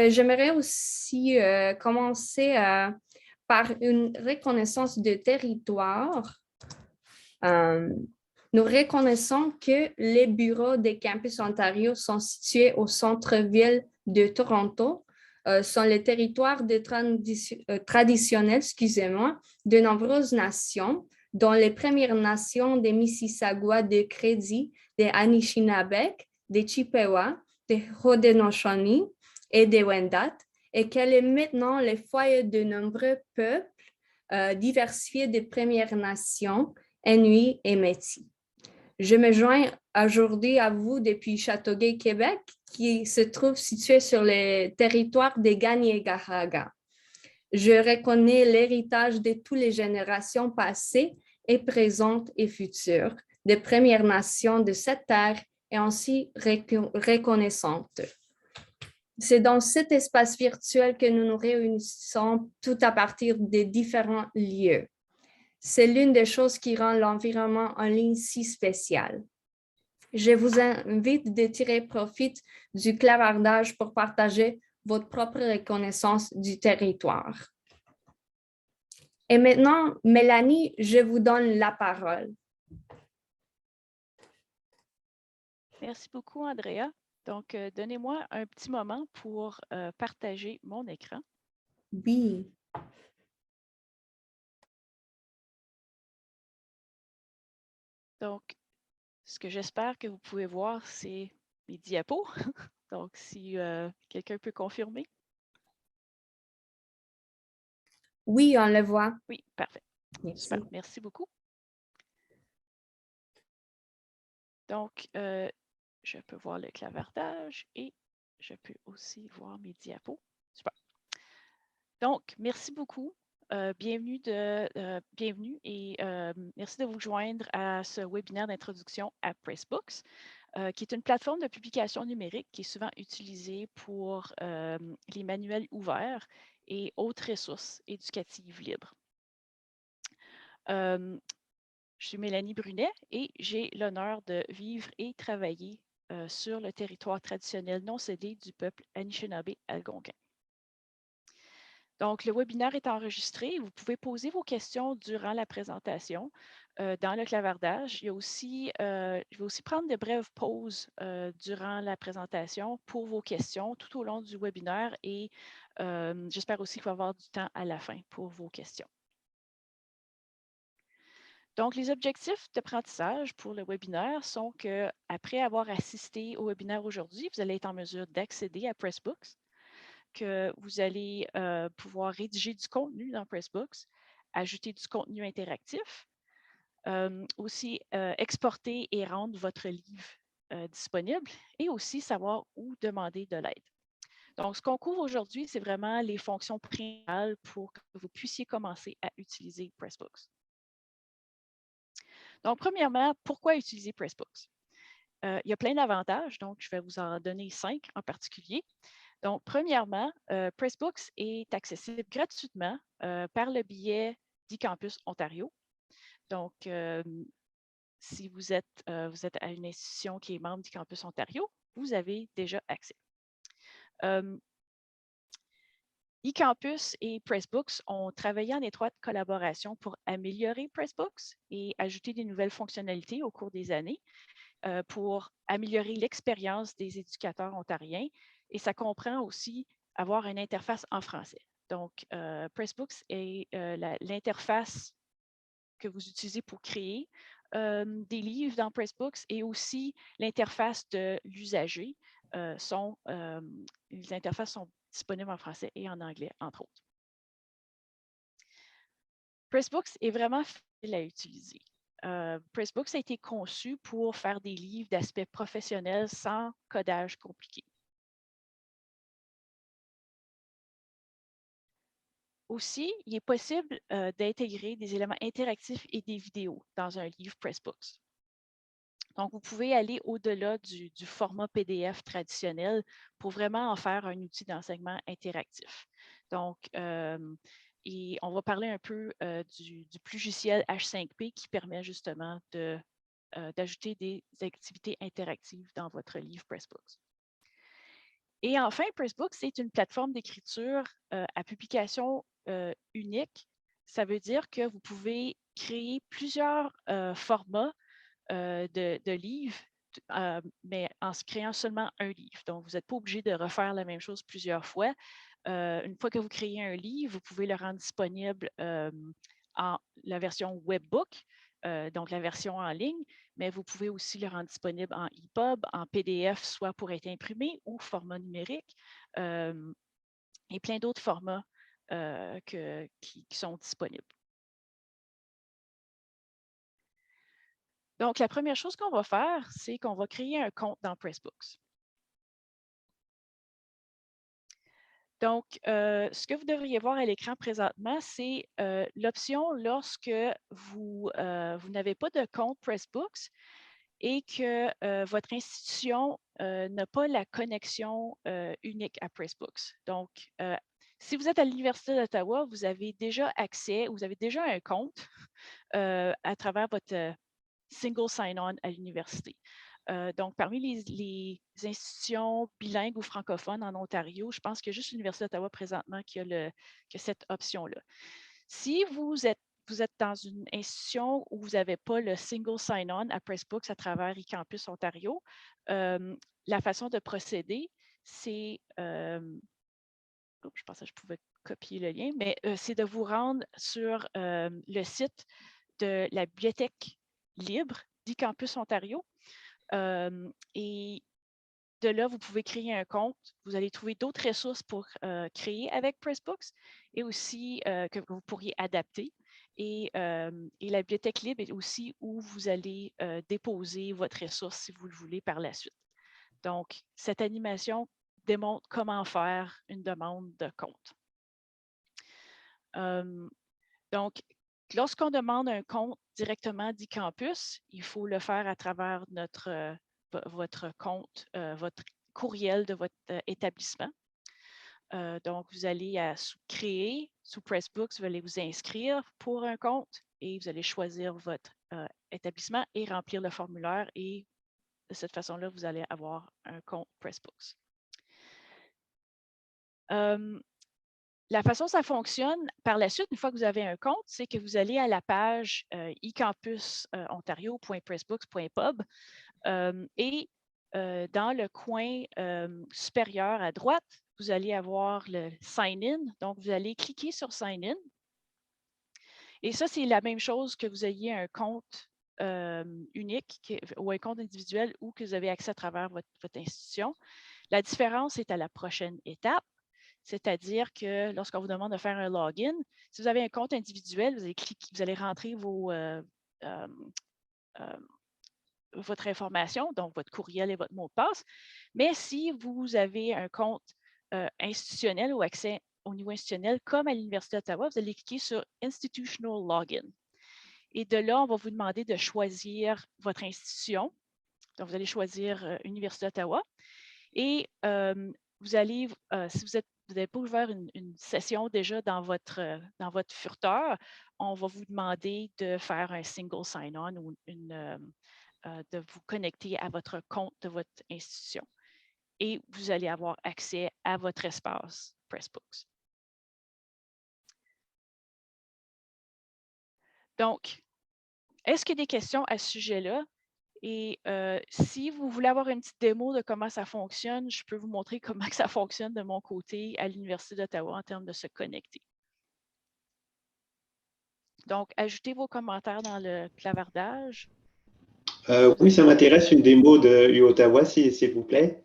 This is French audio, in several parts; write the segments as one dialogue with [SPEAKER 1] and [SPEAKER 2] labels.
[SPEAKER 1] J'aimerais aussi commencer par une reconnaissance de territoire. Euh, Nous reconnaissons que les bureaux des Campus Ontario sont situés au centre-ville de Toronto, sont les territoires traditionnels, excusez-moi, de nombreuses nations, dont les Premières Nations des Mississauga, des Crédits, des Anishinabek, des Chippewa, des Haudenosaunee et des Wendat, et qu'elle est maintenant le foyer de nombreux peuples diversifiés des Premières Nations, Inuits et Métis. Je me joins aujourd'hui à vous depuis Châteauguay, Québec, qui se trouve situé sur le territoire des Kanien'kehá:ka. Je reconnais l'héritage de toutes les générations passées et présentes et futures des Premières Nations de cette terre et ainsi reconnaissante. C'est dans cet espace virtuel que nous nous réunissons tout à partir des différents lieux. C'est l'une des choses qui rend l'environnement en ligne si spécial. Je vous invite de tirer profit du clavardage pour partager votre propre reconnaissance du territoire. Et maintenant, Mélanie, je vous donne la parole.
[SPEAKER 2] Merci beaucoup, Andrea. Donc, donnez-moi un petit moment pour partager mon écran.
[SPEAKER 1] Oui.
[SPEAKER 2] Donc, ce que j'espère que vous pouvez voir, c'est mes diapos. Donc, si quelqu'un peut confirmer.
[SPEAKER 1] Oui, on le voit.
[SPEAKER 2] Oui, parfait.
[SPEAKER 1] Merci.
[SPEAKER 2] Super, merci beaucoup. Donc, je peux voir le clavardage et je peux aussi voir mes diapos. Super. Donc, merci beaucoup. Bienvenue et merci de vous joindre à ce webinaire d'introduction à Pressbooks, qui est une plateforme de publication numérique qui est souvent utilisée pour les manuels ouverts et autres ressources éducatives libres. Je suis Mélanie Brunet et j'ai l'honneur de vivre et travailler sur le territoire traditionnel non cédé du peuple Anishinaabe-Algonquin. Donc, le webinaire est enregistré. Vous pouvez poser vos questions durant la présentation dans le clavardage. Je vais aussi prendre de brèves pauses durant la présentation pour vos questions tout au long du webinaire et j'espère aussi qu'il va y avoir du temps à la fin pour vos questions. Donc, les objectifs d'apprentissage pour le webinaire sont qu'après avoir assisté au webinaire aujourd'hui, vous allez être en mesure d'accéder à Pressbooks, que vous allez pouvoir rédiger du contenu dans Pressbooks, ajouter du contenu interactif, aussi exporter et rendre votre livre disponible et aussi savoir où demander de l'aide. Donc, ce qu'on couvre aujourd'hui, c'est vraiment les fonctions principales pour que vous puissiez commencer à utiliser Pressbooks. Donc, premièrement, pourquoi utiliser Pressbooks? Il y a plein d'avantages, donc je vais vous en donner 5 en particulier. Donc, premièrement, Pressbooks est accessible gratuitement par le biais d'eCampus Ontario. Donc, si vous êtes à une institution qui est membre d'eCampus Ontario, vous avez déjà accès. eCampus et Pressbooks ont travaillé en étroite collaboration pour améliorer Pressbooks et ajouter des nouvelles fonctionnalités au cours des années pour améliorer l'expérience des éducateurs ontariens. Et ça comprend aussi avoir une interface en français. Donc, Pressbooks est l'interface que vous utilisez pour créer des livres dans Pressbooks et aussi l'interface de l'usager. Les interfaces sont disponibles en français et en anglais, entre autres. Pressbooks est vraiment facile à utiliser. Pressbooks a été conçu pour faire des livres d'aspect professionnel sans codage compliqué. Aussi, il est possible d'intégrer des éléments interactifs et des vidéos dans un livre Pressbooks. Donc, vous pouvez aller au-delà du format PDF traditionnel pour vraiment en faire un outil d'enseignement interactif. Donc, et on va parler un peu du logiciel H5P qui permet justement d'ajouter des activités interactives dans votre livre Pressbooks. Et enfin, Pressbooks, c'est une plateforme d'écriture à publication unique. Ça veut dire que vous pouvez créer plusieurs formats de livres, mais en se créant seulement un livre. Donc, vous n'êtes pas obligé de refaire la même chose plusieurs fois. Une fois que vous créez un livre, vous pouvez le rendre disponible en la version webbook, donc la version en ligne, mais vous pouvez aussi le rendre disponible en EPUB, en PDF, soit pour être imprimé ou format numérique, et plein d'autres formats qui sont disponibles. Donc, la première chose qu'on va faire, c'est qu'on va créer un compte dans Pressbooks. Donc, ce que vous devriez voir à l'écran présentement, c'est l'option lorsque vous n'avez pas de compte Pressbooks et que votre institution n'a pas la connexion unique à Pressbooks. Donc, si vous êtes à l'Université d'Ottawa, vous avez déjà accès, vous avez déjà un compte à travers votre single sign-on à l'université. Donc, parmi les institutions bilingues ou francophones en Ontario, je pense qu'il y a juste l'Université d'Ottawa présentement qui a cette option-là. Si vous êtes dans une institution où vous n'avez pas le single sign-on à Pressbooks à travers eCampus Ontario, la façon de procéder, c'est, je pensais que je pouvais copier le lien, mais c'est de vous rendre sur le site de la bibliothèque libre d'eCampus Ontario. Et de là, vous pouvez créer un compte. Vous allez trouver d'autres ressources pour créer avec Pressbooks et aussi que vous pourriez adapter. Et la bibliothèque libre est aussi où vous allez déposer votre ressource si vous le voulez par la suite. Donc, cette animation démontre comment faire une demande de compte. Donc, lorsqu'on demande un compte directement d'eCampus, il faut le faire à travers votre compte, votre courriel de votre établissement. Donc, vous allez à créer sous Pressbooks, vous allez vous inscrire pour un compte et vous allez choisir votre établissement et remplir le formulaire. Et de cette façon-là, vous allez avoir un compte Pressbooks. La façon dont ça fonctionne par la suite, une fois que vous avez un compte, c'est que vous allez à la page ecampusontario.pressbooks.pub et dans le coin supérieur à droite, vous allez avoir le Sign In. Donc, vous allez cliquer sur Sign In. Et ça, c'est la même chose que vous ayez un compte unique ou un compte individuel ou que vous avez accès à travers votre institution. La différence est à la prochaine étape. C'est-à-dire que lorsqu'on vous demande de faire un login, si vous avez un compte individuel, vous allez rentrer votre information, donc votre courriel et votre mot de passe. Mais si vous avez un compte institutionnel ou accès au niveau institutionnel, comme à l'Université d'Ottawa, vous allez cliquer sur Institutional Login. Et de là, on va vous demander de choisir votre institution. Donc, vous allez choisir Université d'Ottawa. Et vous allez, si vous n'avez pas ouvert une session déjà dans votre furteur, on va vous demander de faire un single sign-on ou de vous connecter à votre compte de votre institution. Et vous allez avoir accès à votre espace Pressbooks. Donc, est-ce qu'il y a des questions à ce sujet-là? Et si vous voulez avoir une petite démo de comment ça fonctionne, je peux vous montrer comment que ça fonctionne de mon côté à l'Université d'Ottawa en termes de se connecter. Donc, ajoutez vos commentaires dans le clavardage.
[SPEAKER 3] Oui, ça m'intéresse une démo de UOttawa, s'il vous plaît.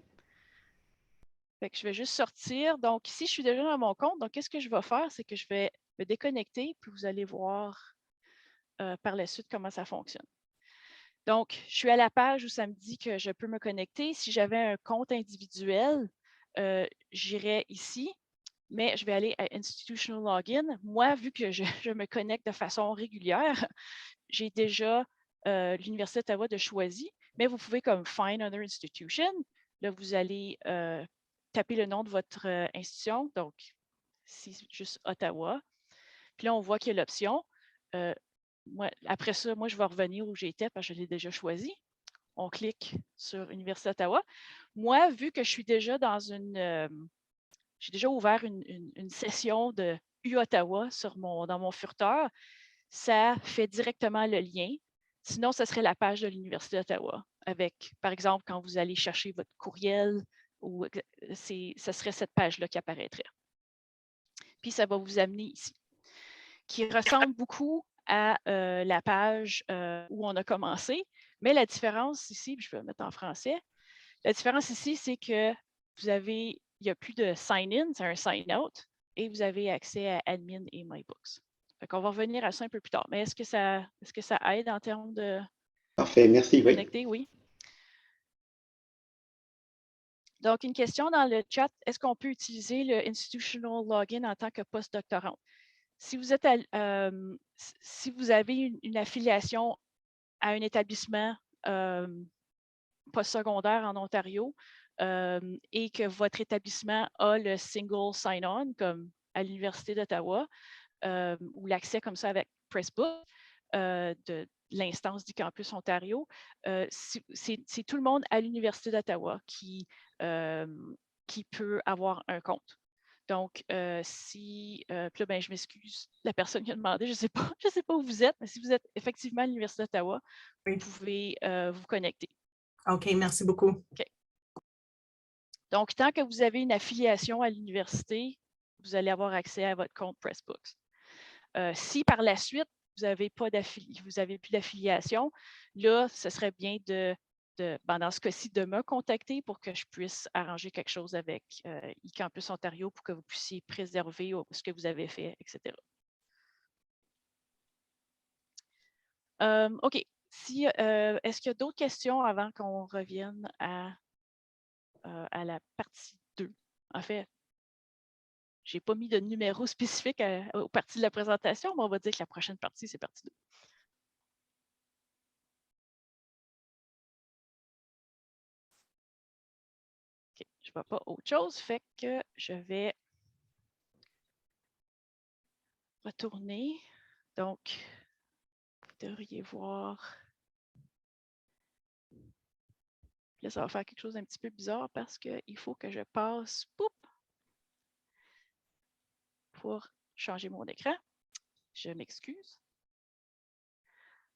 [SPEAKER 2] Fait que je vais juste sortir. Donc, ici, je suis déjà dans mon compte. Donc, qu'est-ce que je vais faire? C'est que je vais me déconnecter, puis vous allez voir par la suite comment ça fonctionne. Donc, je suis à la page où ça me dit que je peux me connecter. Si j'avais un compte individuel, j'irais ici, mais je vais aller à Institutional Login. Moi, vu que je me connecte de façon régulière, j'ai déjà l'Université d'Ottawa de choisi, mais vous pouvez comme Find Other Institution. Là, vous allez taper le nom de votre institution, donc ici, juste Ottawa. Puis là, on voit qu'il y a l'option. Après ça, moi, je vais revenir où j'étais parce que je l'ai déjà choisi. on clique sur Université d'Ottawa. Moi, vu que je suis déjà dans j'ai déjà ouvert une session de U-Ottawa dans mon furteur, ça fait directement le lien. Sinon, ce serait la page de l'Université d'Ottawa avec, par exemple, quand vous allez chercher votre courriel, ce serait cette page-là qui apparaîtrait. Puis, ça va vous amener ici, qui ressemble beaucoup à la page où on a commencé. Mais la différence ici, puis je vais le mettre en français, la différence ici, c'est que il n'y a plus de sign-in, c'est un sign-out, et vous avez accès à Admin et MyBooks. On va revenir à ça un peu plus tard. Mais est-ce que ça aide en termes de
[SPEAKER 3] Parfait, merci.
[SPEAKER 2] connecter? Oui. Donc, une question dans le chat, est-ce qu'on peut utiliser le Institutional Login en tant que postdoctorant? Si vous avez une affiliation à un établissement postsecondaire en Ontario et que votre établissement a le single sign-on, comme à l'Université d'Ottawa, ou l'accès comme ça avec Pressbook de l'instance du campus Ontario, c'est tout le monde à l'Université d'Ottawa qui peut avoir un compte. Donc, puis là, je m'excuse, la personne qui a demandé, je ne sais pas où vous êtes, mais si vous êtes effectivement à l'Université d'Ottawa, vous pouvez vous connecter.
[SPEAKER 4] OK, merci beaucoup.
[SPEAKER 2] OK. Donc, tant que vous avez une affiliation à l'université, vous allez avoir accès à votre compte Pressbooks. Si par la suite, vous n'avez plus d'affiliation, là, ce serait bien dans ce cas-ci, de me contacter pour que je puisse arranger quelque chose avec eCampus Ontario pour que vous puissiez préserver ce que vous avez fait, etc. OK. Est-ce qu'il y a d'autres questions avant qu'on revienne à la partie 2? En fait, je n'ai pas mis de numéro spécifique aux parties de la présentation, mais on va dire que la prochaine partie, c'est partie 2. OK, je ne vois pas autre chose, fait que je vais retourner. Donc, vous devriez voir. Là, ça va faire quelque chose d'un petit peu bizarre parce qu'il faut que je passe pour changer mon écran. Je m'excuse.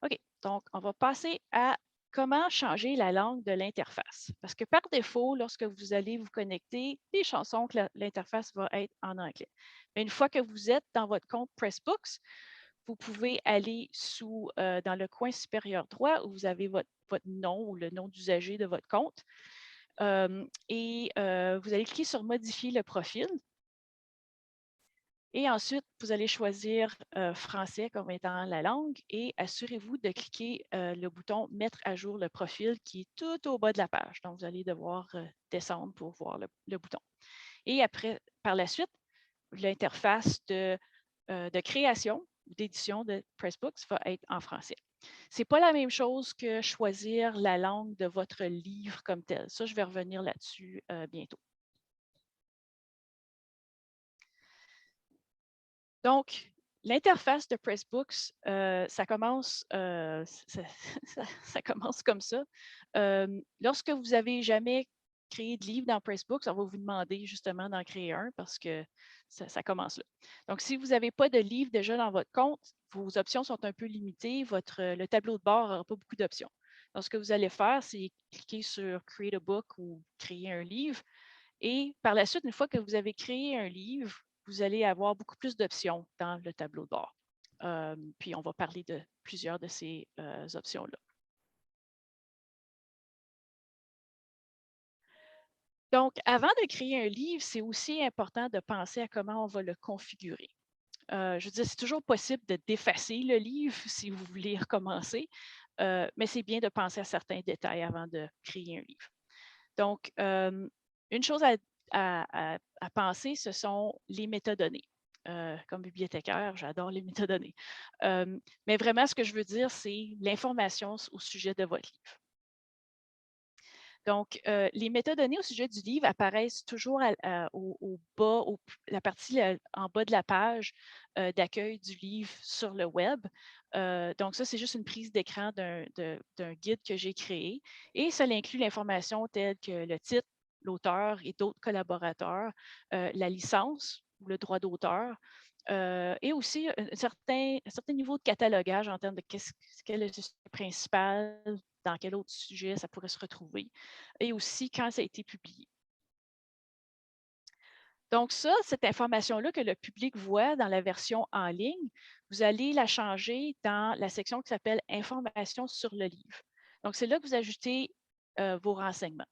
[SPEAKER 2] OK, donc on va passer à comment changer la langue de l'interface. Parce que par défaut, lorsque vous allez vous connecter, les chansons, l'interface va être en anglais. Mais une fois que vous êtes dans votre compte Pressbooks, vous pouvez aller dans le coin supérieur droit où vous avez votre nom ou le nom d'usager de votre compte. Vous allez cliquer sur « Modifier le profil ». Et ensuite, vous allez choisir français comme étant la langue et assurez-vous de cliquer le bouton « Mettre à jour le profil » qui est tout au bas de la page. Donc, vous allez devoir descendre pour voir le bouton. Et après, par la suite, l'interface de création ou d'édition de Pressbooks va être en français. Ce n'est pas la même chose que choisir la langue de votre livre comme tel. Ça, je vais revenir là-dessus bientôt. Donc, l'interface de Pressbooks, ça commence comme ça. Lorsque vous n'avez jamais créé de livre dans Pressbooks, on va vous demander justement d'en créer un parce que ça commence là. Donc, si vous n'avez pas de livre déjà dans votre compte, vos options sont un peu limitées. Le tableau de bord n'aura pas beaucoup d'options. Donc, ce que vous allez faire, c'est cliquer sur « Create a book » ou « Créer un livre ». Et par la suite, une fois que vous avez créé un livre, vous allez avoir beaucoup plus d'options dans le tableau de bord. Puis, on va parler de plusieurs de ces options-là. Donc, avant de créer un livre, c'est aussi important de penser à comment on va le configurer. Je veux dire, c'est toujours possible de défacer le livre si vous voulez recommencer, mais c'est bien de penser à certains détails avant de créer un livre. Donc, une chose à penser, ce sont les métadonnées. Comme bibliothécaire, j'adore les métadonnées. Mais vraiment, ce que je veux dire, c'est l'information au sujet de votre livre. Donc, les métadonnées au sujet du livre apparaissent toujours au bas, la partie en bas de la page d'accueil du livre sur le web. Donc, ça, c'est juste une prise d'écran d'un guide que j'ai créé. Et ça inclut l'information telle que le titre, l'auteur et d'autres collaborateurs, la licence ou le droit d'auteur, et aussi un certain niveau de catalogage en termes de quel est le sujet principal, dans quel autre sujet ça pourrait se retrouver, et aussi quand ça a été publié. Donc ça, cette information-là que le public voit dans la version en ligne, vous allez la changer dans la section qui s'appelle « Informations sur le livre ». Donc, c'est là que vous ajoutez vos renseignements.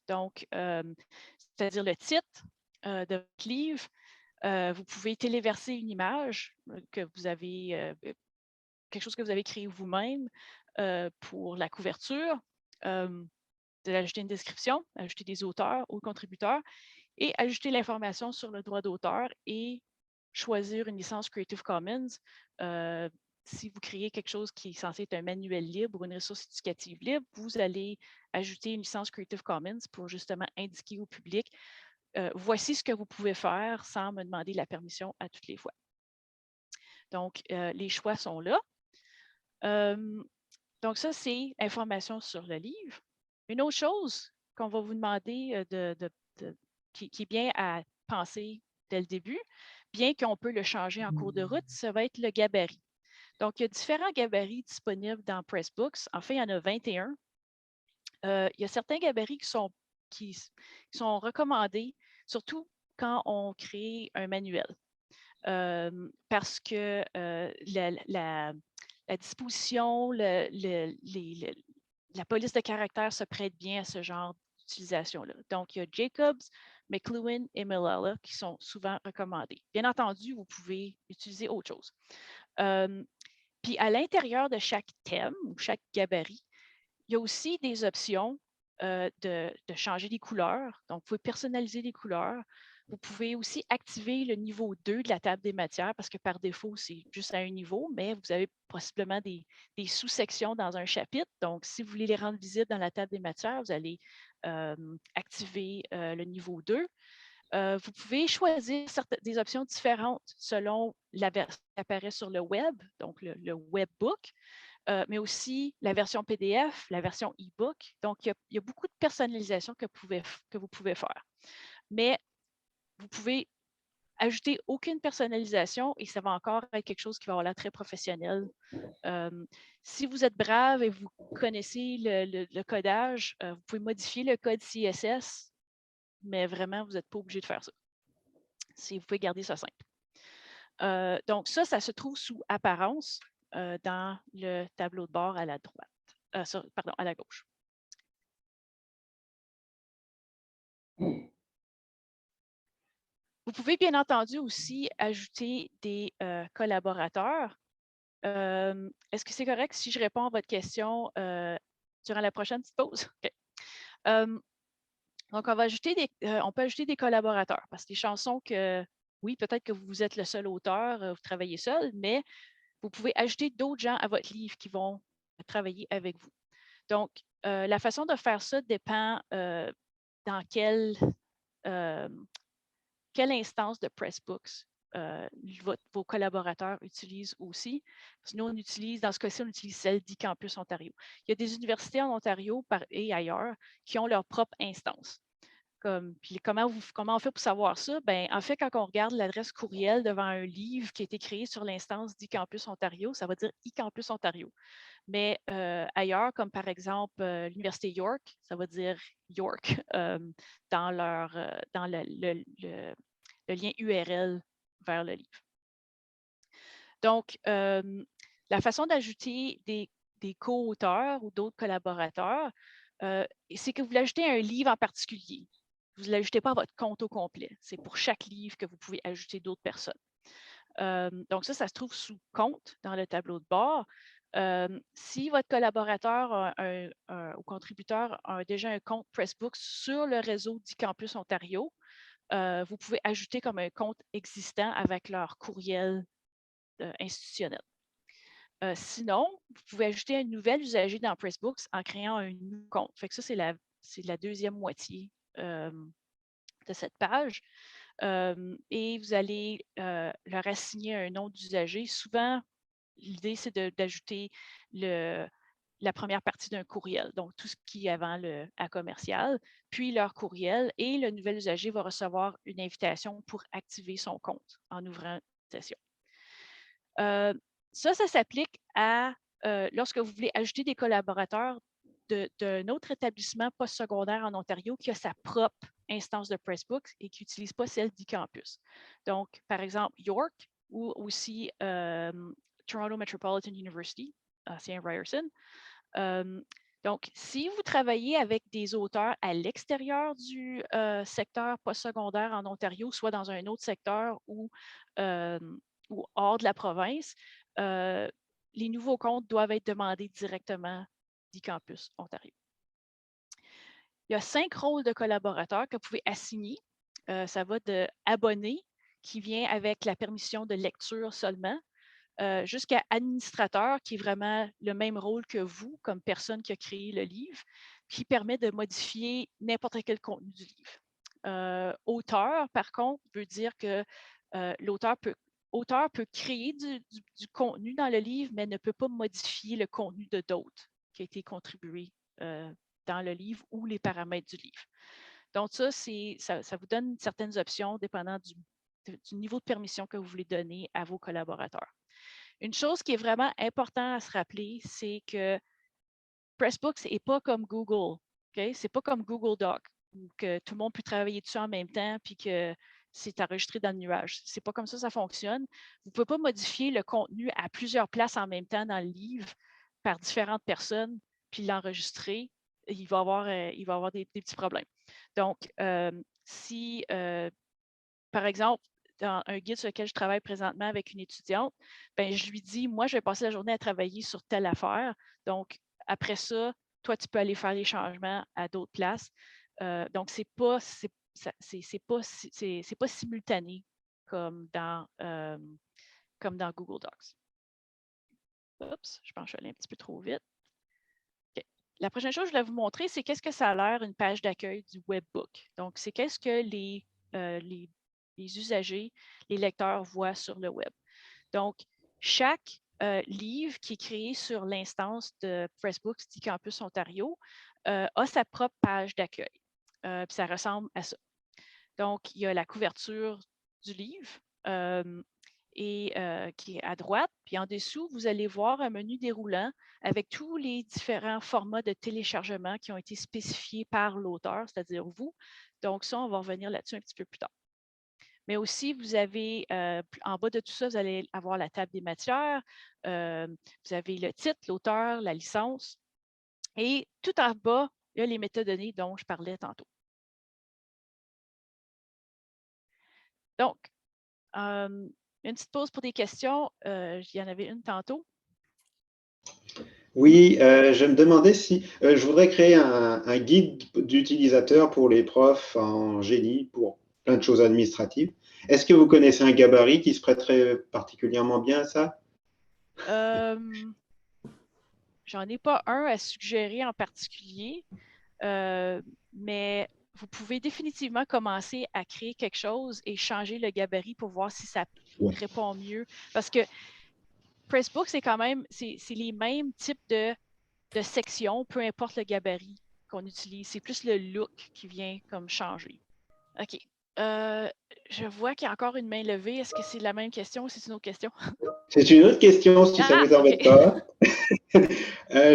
[SPEAKER 2] Donc, c'est-à-dire le titre de votre livre. Vous pouvez téléverser une image que vous avez, quelque chose que vous avez créé vous-même pour la couverture, d'ajouter une description, ajouter des auteurs ou contributeurs, et ajouter l'information sur le droit d'auteur et choisir une licence Creative Commons. Si vous créez quelque chose qui est censé être un manuel libre ou une ressource éducative libre, vous allez ajouter une licence Creative Commons pour justement indiquer au public voici ce que vous pouvez faire sans me demander la permission à toutes les fois. Donc, les choix sont là. Donc, ça, c'est information sur le livre. Une autre chose qu'on va vous demander qui est bien à penser dès le début, bien qu'on peut le changer en cours de route, ça va être le gabarit. Donc, il y a différents gabarits disponibles dans Pressbooks. En fait, il y en a 21. Il y a certains gabarits qui sont recommandés, surtout quand on crée un manuel. Parce que la disposition, la police de caractère se prête bien à ce genre d'utilisation-là. Donc, il y a Jacobs, McLuhan et Malala qui sont souvent recommandés. Bien entendu, vous pouvez utiliser autre chose. Puis, à l'intérieur de chaque thème ou chaque gabarit, il y a aussi des options de changer les couleurs. Donc, vous pouvez personnaliser les couleurs. Vous pouvez aussi activer le niveau 2 de la table des matières parce que par défaut, c'est juste à un niveau, mais vous avez possiblement des sous-sections dans un chapitre. Donc, si vous voulez les rendre visibles dans la table des matières, vous allez activer le niveau 2. Vous pouvez choisir des options différentes selon la version qui apparaît sur le web, donc le webbook. Mais aussi la version PDF, la version e-book. Donc, il y a beaucoup de personnalisation que vous pouvez faire. Mais vous pouvez ajouter aucune personnalisation et ça va encore être quelque chose qui va avoir l'air très professionnel. Si vous êtes brave et vous connaissez le codage, vous pouvez modifier le code CSS, mais vraiment, vous n'êtes pas obligé de faire ça. Vous pouvez garder ça simple. Donc, ça se trouve sous Apparence. Dans le tableau de bord à la droite, pardon, à la gauche. Vous pouvez bien entendu aussi ajouter des collaborateurs. Est-ce que c'est correct si je réponds à votre question durant la prochaine petite pause? Okay. Donc, on peut ajouter des collaborateurs parce que les chansons que, oui, peut-être que vous êtes le seul auteur, vous travaillez seul, mais vous pouvez ajouter d'autres gens à votre livre qui vont travailler avec vous. Donc, la façon de faire ça dépend dans quelle instance de Pressbooks vos collaborateurs utilisent aussi. Sinon, dans ce cas-ci, on utilise celle d'eCampus Ontario. Il y a des universités en Ontario et ailleurs qui ont leur propre instance. Puis comment on fait pour savoir ça? Ben, en fait, quand on regarde l'adresse courriel devant un livre qui a été créé sur l'instance d'eCampus Ontario, ça va dire eCampus Ontario. Mais ailleurs, comme par exemple l'Université York, ça va dire York dans le lien URL vers le livre. Donc, la façon d'ajouter des co-auteurs ou d'autres collaborateurs, c'est que vous l'ajoutez à un livre en particulier. Vous ne l'ajoutez pas à votre compte au complet. C'est pour chaque livre que vous pouvez ajouter d'autres personnes. Donc, ça se trouve sous compte dans le tableau de bord. Si votre collaborateur ou contributeur a déjà un compte Pressbooks sur le réseau d'eCampus Ontario, vous pouvez ajouter comme un compte existant avec leur courriel institutionnel. Sinon, vous pouvez ajouter un nouvel usager dans Pressbooks en créant un nouveau compte. Fait que ça, c'est la deuxième moitié de cette page. Et vous allez leur assigner un nom d'usager. Souvent, l'idée, c'est d'ajouter la première partie d'un courriel, donc tout ce qui est avant le à commercial, puis leur courriel, et le nouvel usager va recevoir une invitation pour activer son compte en ouvrant une session. Ça s'applique à lorsque vous voulez ajouter des collaborateurs d'un autre établissement postsecondaire en Ontario qui a sa propre instance de Pressbooks et qui n'utilise pas celle d'eCampus. Donc, par exemple, York ou aussi Toronto Metropolitan University, c'est Ryerson. Donc, si vous travaillez avec des auteurs à l'extérieur du secteur postsecondaire en Ontario, soit dans un autre secteur ou hors de la province, les nouveaux comptes doivent être demandés directement d'eCampus Ontario. Il y a 5 rôles de collaborateurs que vous pouvez assigner. Ça va de abonné, qui vient avec la permission de lecture seulement, jusqu'à administrateur, qui est vraiment le même rôle que vous, comme personne qui a créé le livre, qui permet de modifier n'importe quel contenu du livre. Auteur, par contre, veut dire que l'auteur peut créer du contenu dans le livre, mais ne peut pas modifier le contenu de d'autres qui a été contribué dans le livre ou les paramètres du livre. Donc, ça vous donne certaines options dépendant du niveau de permission que vous voulez donner à vos collaborateurs. Une chose qui est vraiment importante à se rappeler, c'est que Pressbooks n'est pas comme Google. Okay? Ce n'est pas comme Google Doc, où que tout le monde peut travailler dessus en même temps puis que c'est enregistré dans le nuage. Ce n'est pas comme ça fonctionne. Vous ne pouvez pas modifier le contenu à plusieurs places en même temps dans le livre par différentes personnes puis l'enregistrer. Il va y avoir des petits problèmes. Donc, si, par exemple, dans un guide sur lequel je travaille présentement avec une étudiante, ben, je lui dis, moi, je vais passer la journée à travailler sur telle affaire. Donc, après ça, toi, tu peux aller faire les changements à d'autres places. Donc, c'est pas simultané comme dans Google Docs. Oups, je pense que je suis allée un petit peu trop vite. Okay. La prochaine chose que je voulais vous montrer, c'est qu'est-ce que ça a l'air une page d'accueil du webbook. Donc, c'est qu'est-ce que les usagers, les lecteurs voient sur le web. Donc, chaque livre qui est créé sur l'instance de Pressbooks d'eCampus Ontario a sa propre page d'accueil. Puis ça ressemble à ça. Donc, il y a la couverture du livre qui est à droite. Puis en dessous, vous allez voir un menu déroulant avec tous les différents formats de téléchargement qui ont été spécifiés par l'auteur, c'est-à-dire vous. Donc, ça, on va revenir là-dessus un petit peu plus tard. Mais aussi, vous avez, en bas de tout ça, vous allez avoir la table des matières, vous avez le titre, l'auteur, la licence. Et tout en bas, il y a les métadonnées dont je parlais tantôt. Donc, une petite pause pour des questions. Il y en avait une tantôt.
[SPEAKER 3] Oui, je me demandais si je voudrais créer un guide d'utilisateur pour les profs en génie, pour plein de choses administratives. Est-ce que vous connaissez un gabarit qui se prêterait particulièrement bien à ça?
[SPEAKER 2] J'en ai pas un à suggérer en particulier, mais vous pouvez définitivement commencer à créer quelque chose et changer le gabarit pour voir si ça répond mieux. Parce que Pressbooks, c'est quand même, c'est les mêmes types de sections, peu importe le gabarit qu'on utilise. C'est plus le look qui vient comme changer. OK. Je vois qu'il y a encore une main levée. Est-ce que c'est la même question ou c'est une autre question?
[SPEAKER 3] C'est une autre question, si ça ne vous embête pas.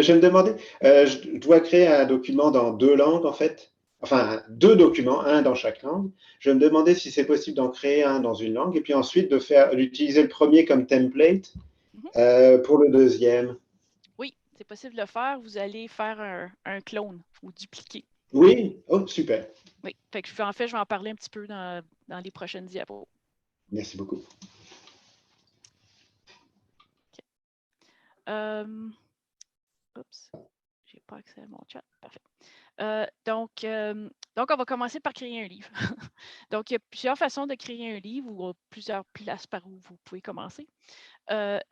[SPEAKER 3] Je me demandais, je dois créer un document dans 2 langues, en fait. Enfin, 2 documents, un dans chaque langue. Je me demandais si c'est possible d'en créer un dans une langue et puis ensuite d'utiliser le premier comme template pour le deuxième.
[SPEAKER 2] Oui, c'est possible de le faire. Vous allez faire un clone ou dupliquer.
[SPEAKER 3] Oui? Oh, super.
[SPEAKER 2] Oui, fait que, en fait, je vais en parler un petit peu dans les prochaines diapos.
[SPEAKER 3] Merci beaucoup.
[SPEAKER 2] Okay. Oups, j'ai pas accès à mon chat. Parfait. Donc, on va commencer par créer un livre. Donc, il y a plusieurs façons de créer un livre ou plusieurs places par où vous pouvez commencer.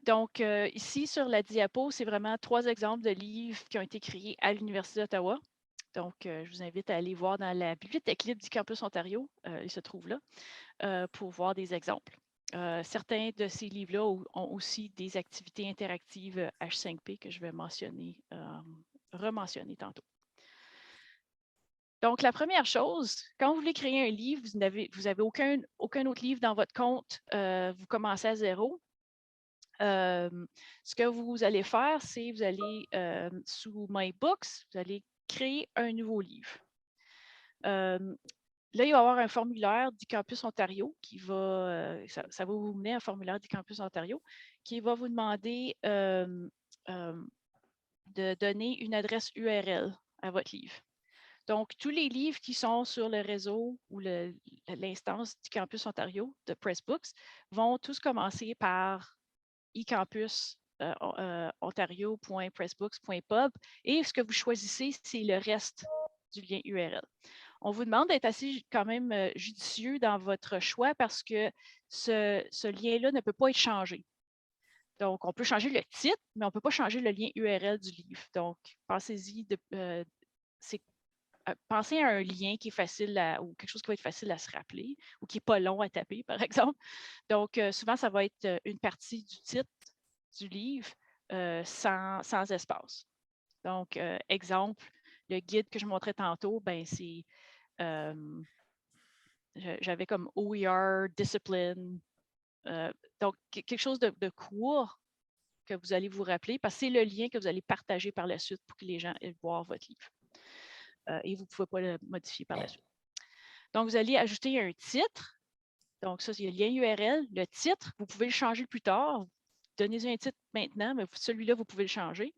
[SPEAKER 2] Donc, ici, sur la diapo, c'est vraiment 3 exemples de livres qui ont été créés à l'Université d'Ottawa. Donc, je vous invite à aller voir dans la bibliothèque libre du campus Ontario, il se trouve là, pour voir des exemples. Certains de ces livres-là ont aussi des activités interactives H5P que je vais mentionner, rementionner tantôt. Donc, la première chose, quand vous voulez créer un livre, vous n'avez aucun autre livre dans votre compte, vous commencez à zéro. Ce que vous allez faire, c'est vous allez sous My Books, vous allez créer un nouveau livre. Là, il va y avoir un formulaire d'eCampus Ontario qui va, ça va vous mener à un formulaire d'eCampus Ontario qui va vous demander de donner une adresse URL à votre livre. Donc, tous les livres qui sont sur le réseau ou l'instance d'eCampus Ontario de Pressbooks vont tous commencer par eCampus ontario.pressbooks.pub et ce que vous choisissez, c'est le reste du lien URL. On vous demande d'être assez quand même judicieux dans votre choix parce que ce lien-là ne peut pas être changé. Donc, on peut changer le titre, mais on ne peut pas changer le lien URL du livre. Donc, pensez-y, pensez à un lien qui est facile ou quelque chose qui va être facile à se rappeler ou qui n'est pas long à taper, par exemple. Donc, souvent, ça va être une partie du titre du livre sans espace. Donc, exemple, le guide que je montrais tantôt, ben c'est j'avais comme OER, discipline. Donc, quelque chose de court que vous allez vous rappeler parce que c'est le lien que vous allez partager par la suite pour que les gens aient voir votre livre. Et vous ne pouvez pas le modifier par la suite. Donc, vous allez ajouter un titre. Donc, ça, il y a le lien URL. Le titre, vous pouvez le changer plus tard. Donnez-y un titre maintenant, mais celui-là, vous pouvez le changer.